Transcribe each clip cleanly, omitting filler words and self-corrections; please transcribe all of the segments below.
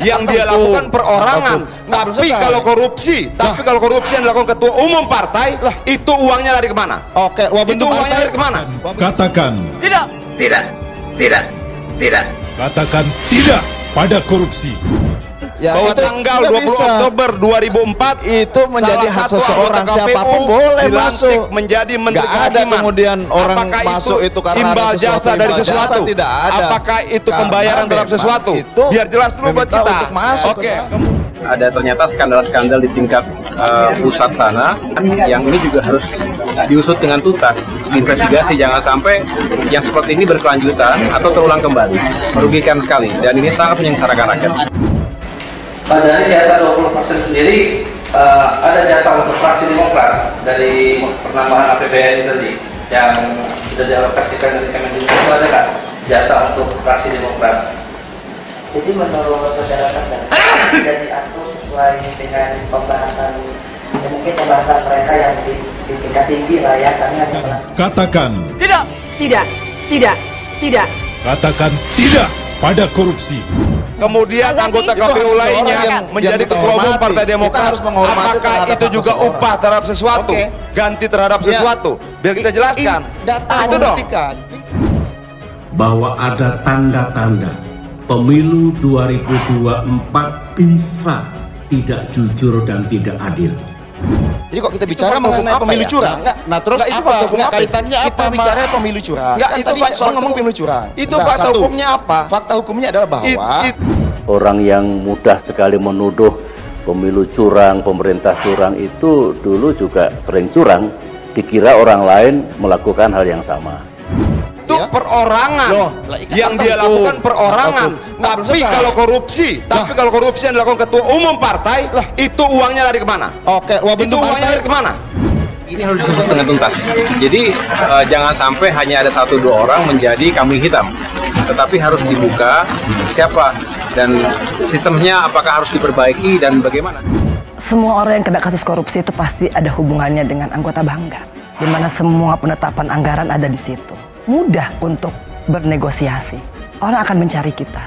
yang dia lakukan perorangan. Tapi kalau korupsi, yang dilakukan ketua umum partai, itu uangnya lari kemana? Oke, itu uangnya lari kemana? Katakan tidak. Katakan tidak pada korupsi. Ya, bahwa itu tanggal 20 bisa. Oktober 2004 itu menjadi hak seseorang, siapapun boleh masuk menjadi menteri nggak ada kehakiman. Kemudian orang Apakah masuk itu karena imbal ada jasa dari sesuatu? Tidak ada. Apakah itu Karena pembayaran terhadap sesuatu? itu Biar jelas dulu buat meminta kita. untuk masuk Oke. Ada ternyata skandal-skandal di tingkat pusat sana yang ini juga harus diusut dengan tuntas, diinvestigasi, jangan sampai yang seperti ini berkelanjutan atau terulang kembali, merugikan sekali dan ini sangat menyengsarakan rakyat. Pak, dari data 20% sendiri ada data untuk fraksi Demokrat dari penambahan APBN tadi yang sudah dialokasikan dari Kemendikbud, itu ada kan data untuk fraksi Demokrat? Jadi menurut saudara tidak diatur sesuai dengan pembahasan, ya mungkin pembahasan mereka yang di tingkat tinggi lah ya, kami hanya melakukan. Katakan Tidak. Katakan tidak pada korupsi. Kemudian anggota KPU lainnya menjadi ketua umum Partai Demokrat, apakah itu juga upah terhadap sesuatu, ganti terhadap sesuatu? Biar kita jelaskan. Itu dong. Bahwa ada tanda-tanda pemilu 2024 bisa tidak jujur dan tidak adil. Jadi kok kita bicara mengenai pemilu curang? Nah terus kaitannya apa? Kita bicara pemilu curang. Kan tadi soal ngomong pemilu curang. Itu fakta hukumnya apa? Fakta hukumnya adalah bahwa orang yang mudah sekali menuduh pemilu curang, pemerintah curang itu dulu juga sering curang, dikira orang lain melakukan hal yang sama. Itu perorangan yang dia lakukan perorangan. Tapi kalau korupsi, yang dilakukan ketua umum partai, itu uangnya lari kemana? Oke, itu uangnya lari kemana? Ini harus diusut dengan tuntas. Jadi jangan sampai hanya ada 1-2 orang menjadi kambing hitam, tetapi harus dibuka siapa dan sistemnya apakah harus diperbaiki dan bagaimana. Semua orang yang kena kasus korupsi itu pasti ada hubungannya dengan anggota banggar, di mana semua penetapan anggaran ada di situ. Mudah untuk bernegosiasi. Orang akan mencari kita.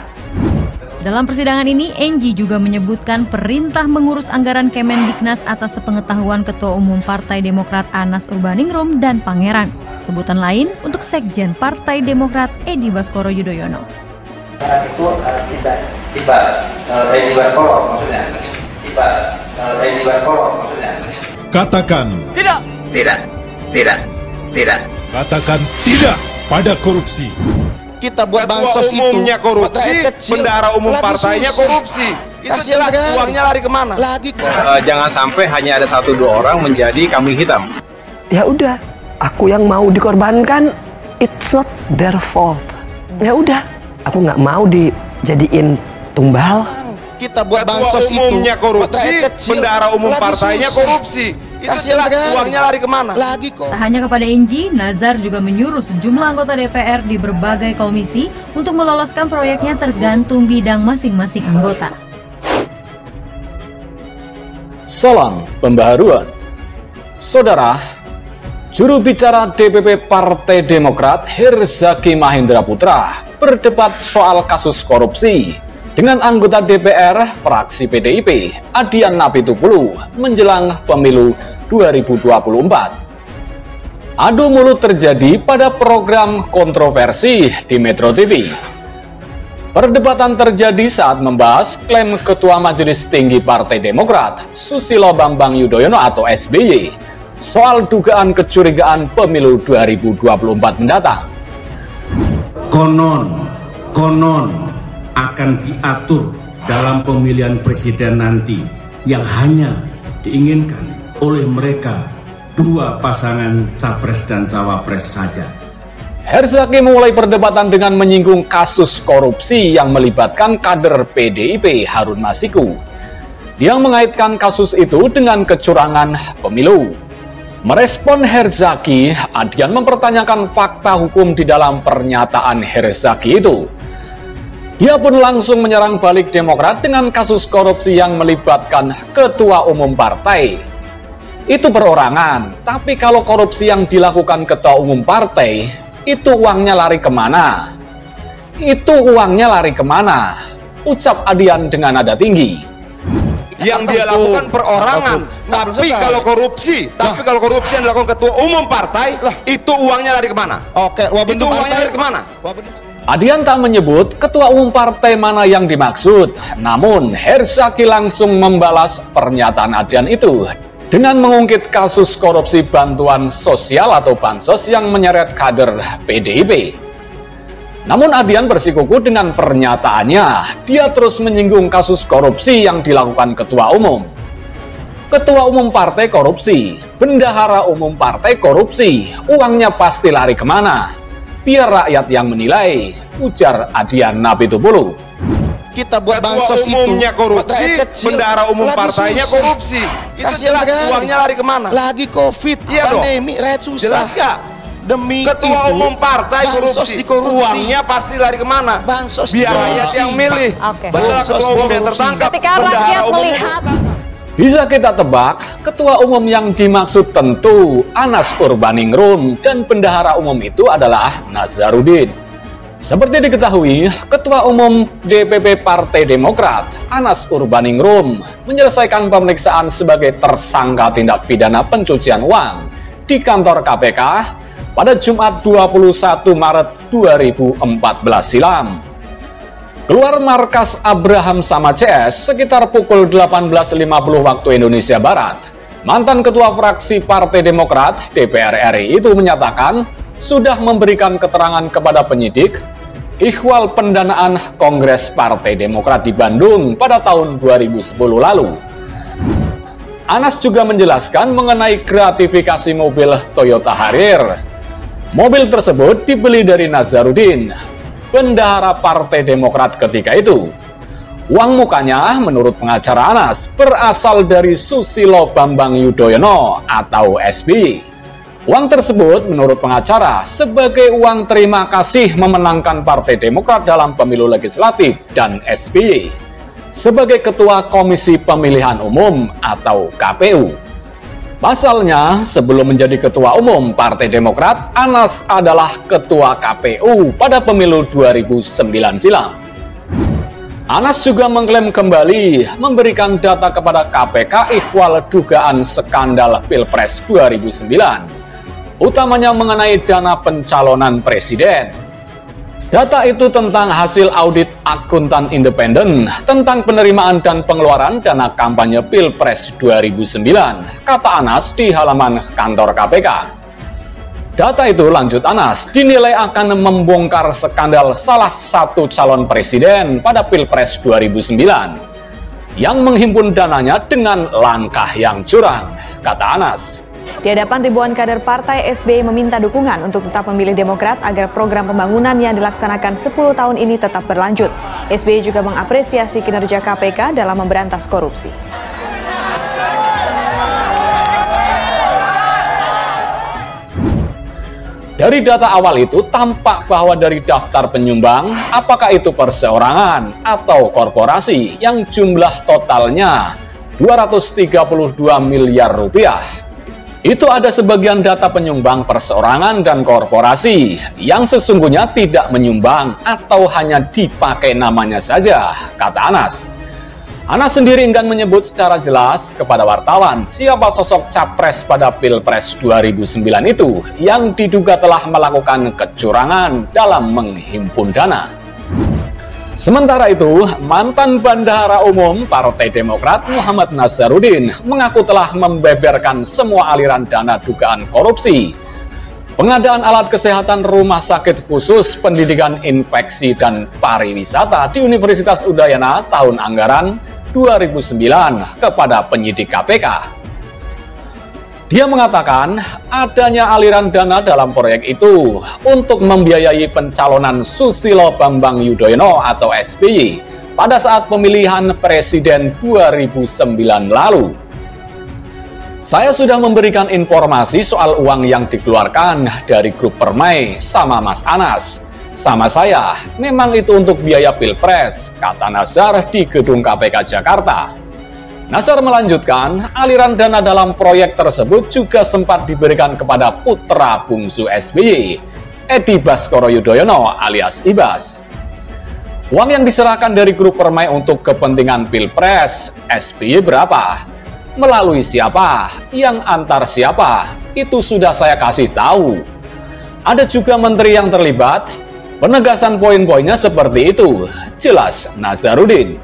Dalam persidangan ini, Enji juga menyebutkan perintah mengurus anggaran Kemendiknas atas sepengetahuan Ketua Umum Partai Demokrat Anas Urbaningrum dan Pangeran. Sebutan lain untuk Sekjen Partai Demokrat Edi Baskoro Yudhoyono. Edi Baskoro maksudnya. Edi Baskoro maksudnya. Katakan tidak. Katakan tidak pada korupsi. kita buat bansos itu umumnya korupsi, bendahara umum partainya korupsi. Itu jelas uangnya lari kemana? Jangan sampai hanya ada 1-2 orang menjadi kambing hitam. Ya udah, aku yang mau dikorbankan, it's not their fault. Ya udah, aku nggak mau dijadiin tumbal. Kita buat bansos itu umumnya korupsi, bendahara umum partainya korupsi. Itu jelas uangnya lari kemana? Tak hanya kepada Enji, Nazar juga menyuruh sejumlah anggota DPR di berbagai komisi untuk meloloskan proyeknya tergantung bidang masing-masing anggota. Salam pembaharuan. Saudara, juru bicara DPP Partai Demokrat Herzaki Mahendra Putra berdebat soal kasus korupsi dengan anggota DPR fraksi PDIP Adian Napitupulu menjelang pemilu 2024. Adu mulut terjadi pada program kontroversi di Metro TV. Perdebatan terjadi saat membahas klaim Ketua Majelis Tinggi Partai Demokrat Susilo Bambang Yudhoyono atau SBY soal dugaan kecurigaan pemilu 2024 mendatang. Konon akan diatur dalam pemilihan presiden nanti yang hanya diinginkan oleh mereka dua pasangan capres dan cawapres saja. Herzaki memulai perdebatan dengan menyinggung kasus korupsi yang melibatkan kader PDIP Harun Masiku. Dia mengaitkan kasus itu dengan kecurangan pemilu. Merespon Herzaki, Adian mempertanyakan fakta hukum di dalam pernyataan Herzaki itu. Dia pun langsung menyerang balik Demokrat dengan kasus korupsi yang melibatkan ketua umum partai. Itu perorangan, tapi kalau korupsi yang dilakukan ketua umum partai, itu uangnya lari kemana? ucap Adian dengan nada tinggi. Yang dia lakukan perorangan, tapi kalau korupsi yang dilakukan ketua umum partai, itu uangnya lari kemana? Itu uangnya lari kemana? Adian tak menyebut ketua umum partai mana yang dimaksud, namun Herzaki langsung membalas pernyataan Adian itu dengan mengungkit kasus korupsi bantuan sosial atau bansos yang menyeret kader PDIP. Namun Adian bersikukuh dengan pernyataannya. Dia terus menyinggung kasus korupsi yang dilakukan ketua umum. Ketua umum partai korupsi, bendahara umum partai korupsi, uangnya pasti lari kemana? Biar rakyat yang menilai, ujar Adian Napitupulu. Kita buat bansos itu umumnya korupsi, bendahara umum partainya korupsi. Itu jelas uangnya lari kemana? Lagi COVID, pandemi, rakyat susah. Jelas gak? Demi ketua umum partai korupsi, uangnya pasti lari kemana? Bansos biar rakyat yang milih. Setelah ketua umum yang tertangkap, ketika rakyat melihat, bisa kita tebak, ketua umum yang dimaksud tentu Anas Urbaningrum dan bendahara umum itu adalah Nazarudin. Seperti diketahui, ketua umum DPP Partai Demokrat Anas Urbaningrum menyelesaikan pemeriksaan sebagai tersangka tindak pidana pencucian uang di kantor KPK pada Jumat 21 Maret 2014 silam. Keluar markas Abraham Samad CS sekitar pukul 18.50 waktu Indonesia Barat, mantan ketua fraksi Partai Demokrat DPR RI itu menyatakan sudah memberikan keterangan kepada penyidik ihwal pendanaan Kongres Partai Demokrat di Bandung pada tahun 2010 lalu. Anas juga menjelaskan mengenai gratifikasi mobil Toyota Harrier. Mobil tersebut dibeli dari Nazarudin, bendahara Partai Demokrat ketika itu. Uang mukanya menurut pengacara Anas berasal dari Susilo Bambang Yudhoyono atau SBY. Uang tersebut menurut pengacara sebagai uang terima kasih memenangkan Partai Demokrat dalam pemilu legislatif dan SBY sebagai ketua Komisi Pemilihan Umum atau KPU. Pasalnya, sebelum menjadi ketua umum Partai Demokrat, Anas adalah ketua KPU pada pemilu 2009 silam. Anas juga mengklaim kembali memberikan data kepada KPK ihwal dugaan skandal Pilpres 2009, utamanya mengenai dana pencalonan presiden. Data itu tentang hasil audit akuntan independen tentang penerimaan dan pengeluaran dana kampanye Pilpres 2009, kata Anas di halaman kantor KPK. Data itu, lanjut Anas, dinilai akan membongkar skandal salah satu calon presiden pada Pilpres 2009 yang menghimpun dananya dengan langkah yang curang, kata Anas. Di hadapan ribuan kader partai, SBY meminta dukungan untuk tetap memilih Demokrat agar program pembangunan yang dilaksanakan 10 tahun ini tetap berlanjut. SBY juga mengapresiasi kinerja KPK dalam memberantas korupsi. Dari data awal itu tampak bahwa dari daftar penyumbang, apakah itu perseorangan atau korporasi, yang jumlah totalnya 232 miliar rupiah. Itu ada sebagian data penyumbang perseorangan dan korporasi yang sesungguhnya tidak menyumbang atau hanya dipakai namanya saja, kata Anas. Anas sendiri enggan menyebut secara jelas kepada wartawan siapa sosok capres pada Pilpres 2009 itu yang diduga telah melakukan kecurangan dalam menghimpun dana. Sementara itu, mantan bendahara umum Partai Demokrat Muhammad Nazarudin mengaku telah membeberkan semua aliran dana dugaan korupsi, pengadaan alat kesehatan rumah sakit khusus pendidikan infeksi dan pariwisata di Universitas Udayana tahun anggaran 2009 kepada penyidik KPK. Dia mengatakan adanya aliran dana dalam proyek itu untuk membiayai pencalonan Susilo Bambang Yudhoyono atau SBY pada saat pemilihan presiden 2009 lalu. Saya sudah memberikan informasi soal uang yang dikeluarkan dari grup Permai sama Mas Anas. Sama saya, memang itu untuk biaya Pilpres, kata Nazar di gedung KPK Jakarta. Nazar melanjutkan, aliran dana dalam proyek tersebut juga sempat diberikan kepada putra bungsu SBY, Edi Baskoro Yudhoyono alias Ibas. Uang yang diserahkan dari grup Permai untuk kepentingan Pilpres, SBY berapa? Melalui siapa? Yang antar siapa? Itu sudah saya kasih tahu. Ada juga menteri yang terlibat. Penegasan poin-poinnya seperti itu, jelas Nazarudin.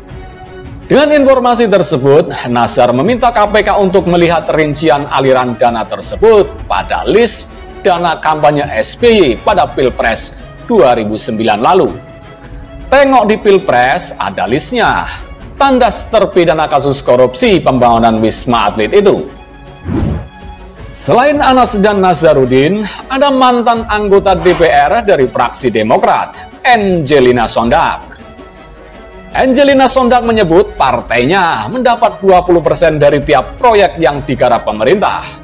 Dengan informasi tersebut, Nazar meminta KPK untuk melihat rincian aliran dana tersebut pada list dana kampanye SBY pada Pilpres 2009 lalu. Tengok di Pilpres, ada listnya. Tandas terpidana kasus korupsi pembangunan Wisma Atlet itu. Selain Anas dan Nazarudin, ada mantan anggota DPR dari fraksi Demokrat, Angelina Sondag. Angelina Sondag menyebut partainya mendapat 20% dari tiap proyek yang digarap pemerintah.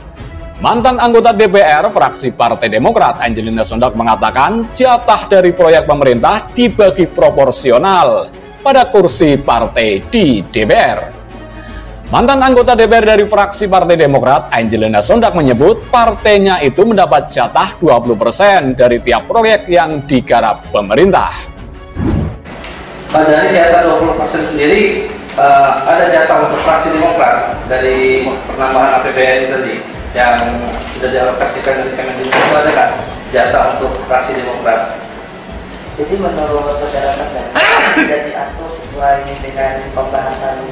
Mantan anggota DPR fraksi Partai Demokrat Angelina Sondag mengatakan jatah dari proyek pemerintah dibagi proporsional pada kursi partai di DPR. Mantan anggota DPR dari fraksi Partai Demokrat Angelina Sondag menyebut partainya itu mendapat jatah 20% dari tiap proyek yang digarap pemerintah. Dari jatah 20% sendiri ada jatah untuk fraksi Demokrat dari penambahan APBN tadi yang sudah dialokasikan dari Kemendikbud, itu ada kan jatah untuk fraksi Demokrat? Jadi menurut saudara tidak diatur sesuai dengan pembahasan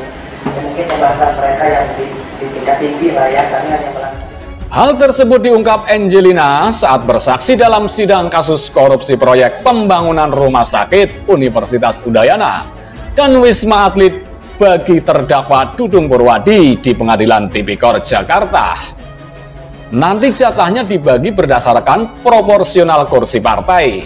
mungkin pembahasan mereka yang di tingkat tinggi lah ya, kami hanya melaksanakan. Hal tersebut diungkap Angelina saat bersaksi dalam sidang kasus korupsi proyek pembangunan rumah sakit Universitas Udayana dan Wisma Atlet bagi terdakwa Dudung Purwadi di Pengadilan Tipikor Jakarta. Nanti jatahnya dibagi berdasarkan proporsional kursi partai.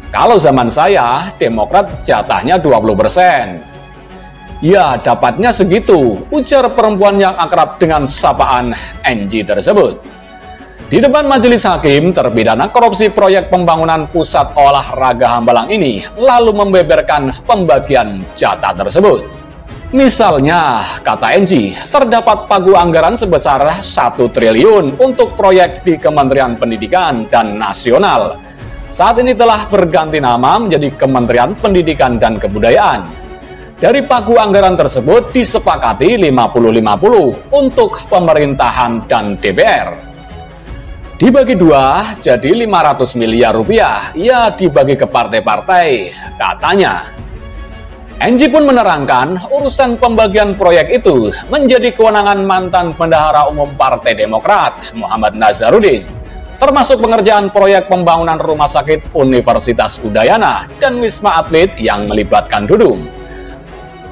Kalau zaman saya, Demokrat jatahnya 20%. Ya, dapatnya segitu, ujar perempuan yang akrab dengan sapaan Angie tersebut. Di depan majelis hakim, terpidana korupsi proyek pembangunan pusat olahraga Hambalang ini lalu membeberkan pembagian jatah tersebut. Misalnya, kata Angie, terdapat pagu anggaran sebesar 1 triliun untuk proyek di Kementerian Pendidikan dan Nasional. Saat ini telah berganti nama menjadi Kementerian Pendidikan dan Kebudayaan. Dari pagu anggaran tersebut disepakati 50-50 untuk pemerintahan dan DPR. Dibagi dua jadi 500 miliar rupiah, ya dibagi ke partai-partai, katanya. Angie pun menerangkan urusan pembagian proyek itu menjadi kewenangan mantan Bendahara Umum Partai Demokrat Muhammad Nazarudin, termasuk pengerjaan proyek pembangunan rumah sakit Universitas Udayana dan Wisma Atlet yang melibatkan Dudung.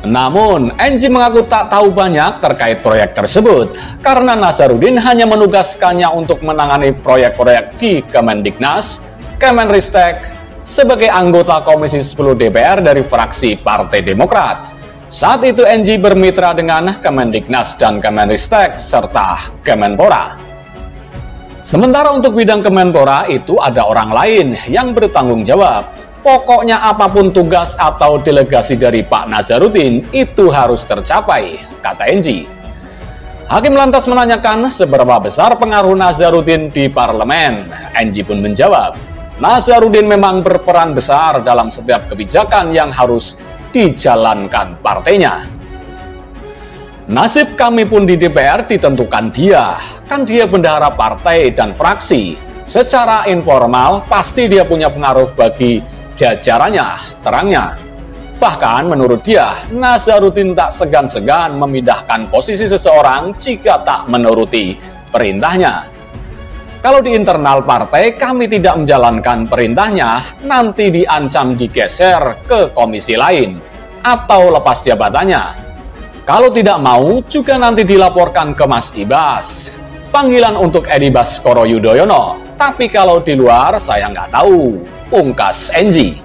Namun, Angie mengaku tak tahu banyak terkait proyek tersebut karena Nazarudin hanya menugaskannya untuk menangani proyek-proyek di Kemendiknas, Kemenristek, sebagai anggota Komisi 10 DPR dari fraksi Partai Demokrat. Saat itu Angie bermitra dengan Kemendiknas dan Kemenristek serta Kemenpora. Sementara untuk bidang Kemenpora itu ada orang lain yang bertanggung jawab. Pokoknya apapun tugas atau delegasi dari Pak Nazarudin itu harus tercapai, kata Angie. Hakim lantas menanyakan seberapa besar pengaruh Nazarudin di parlemen. Angie pun menjawab, Nazarudin memang berperan besar dalam setiap kebijakan yang harus dijalankan partainya. Nasib kami pun di DPR ditentukan dia, kan dia bendahara partai dan fraksi. Secara informal pasti dia punya pengaruh bagi jajarannya, terangnya. Bahkan menurut dia, Nazarudin tak segan-segan memindahkan posisi seseorang jika tak menuruti perintahnya. Kalau di internal partai kami tidak menjalankan perintahnya, nanti diancam digeser ke komisi lain atau lepas jabatannya. Kalau tidak mau, juga nanti dilaporkan ke Mas Ibas. Panggilan untuk Edi Baskoro Yudhoyono, tapi kalau di luar saya nggak tahu, pungkas Angie.